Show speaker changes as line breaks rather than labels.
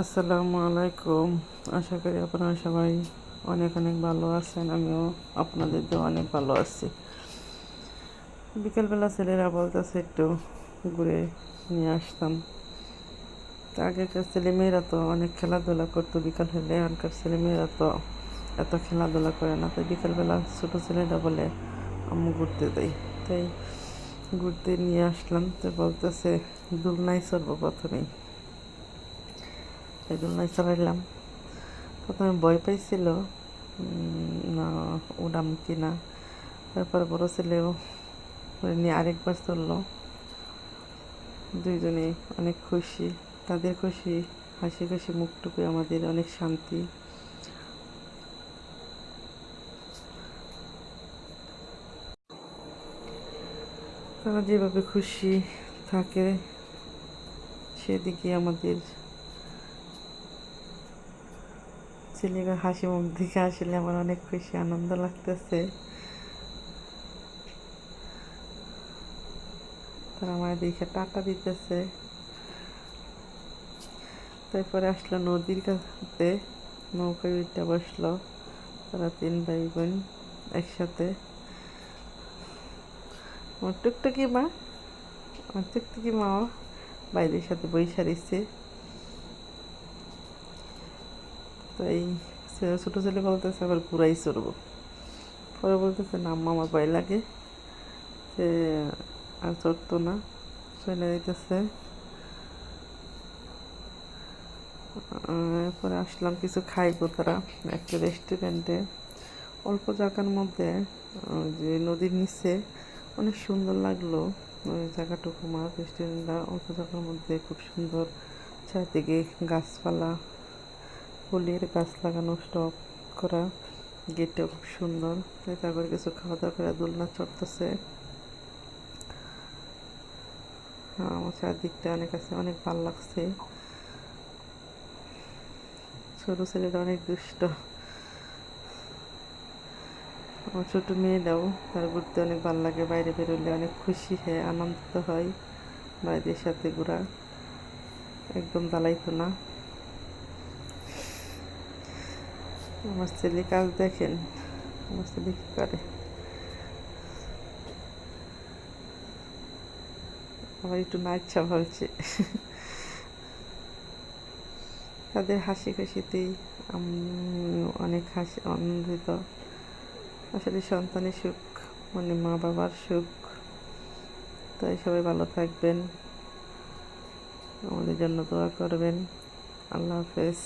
আসসালামু আলাইকুম। আশা করি আপনারা সবাই অনেক অনেক ভালো আছেন। আমিও আপনাদের দিয়ে অনেক ভালো আছি। বিকেলবেলা ছেলেরা বলতেছে একটু ঘুরে নিয়ে আসতাম। তা আগেকার ছেলেমেয়েরা তো অনেক খেলাধুলা করতো বিকাল হলে, এখনকার ছেলেমেয়েরা তো এত খেলাধুলা করে না। তাই বিকেলবেলা ছোটো ছেলেরা বলে আম্মু ঘুরতে দেয়, তাই ঘুরতে নিয়ে আসলাম। তো বলতেছে দোলনায় চড়বো প্রথমেই, এই দোলনায় চড়াইলাম। প্রথমে ভয় পাইছিল না উড়াম কি না। তারপর বড় ছেলেও নিয়ে আরেকবার চললো। দুইজনেই অনেক খুশি, তাদের খুশি হাসি খুশি মুখটুকু আমাদের অনেক শান্তি। তারা যেভাবে খুশি থাকে সেদিকে আমাদের ছেলেরা হাসি মুখ দেখে আসলে আমার অনেক খুশি আনন্দ লাগতেছে। তারা আমার দেখে টাটা দিতেছে। তারপরে আসলো নদীর কাছে, নৌকায় উঠে বসলো তারা তিন ভাই বোন একসাথে। আমার টুকটুকি মা বাইরের সাথে বইসা রইছে। তাই ছোটো ছেলে বলতেছে আবার ঘুরাই চড়বো। পরে বলতেছে না আম্মা আমার ভয় লাগে, সে আর চড়তো না, চলে যাইতেছে। এরপরে আসলাম কিছু খাইবো তারা একটা রেস্টুরেন্টে, অল্প জায়গার মধ্যে। যে নদীর নিচে অনেক সুন্দর লাগলো ওই জায়গাটুকু। আমার রেস্টুরেন্টটা অল্প জায়গার মধ্যে খুব সুন্দর, চারদিকে গাছপালা, ফুলের গাছ লাগানো, স্টক করা, গেটটা খুব সুন্দর। তাই তারপরে কিছু খাওয়া দাওয়া করে দোলনা চড়তেছে। আমার চারদিকটা অনেক আছে, অনেক ভালো লাগছে। ছোটো ছেলেটা অনেক দুষ্ট। আমার ছোটো মেয়েটাও, তার ঘুরতে অনেক ভালো লাগে, বাইরে বেরোলে অনেক খুশি হয়, আনন্দিত হয়। ভাইদের সাথে ঘোরা একদম দালাইতো না। আমার ছেলে কাজ দেখেন, আমার ছেলে কী করে, আমার একটু নাচা ভাবছে। তাদের হাসি খুশিতেই আমি অনেক হাসি আনন্দিত। আসলে সন্তানের সুখ মানে মা বাবার সুখ। তাই সবাই ভালো থাকবেন, আমাদের জন্য দোয়া করবেন। আল্লাহ হাফেজ।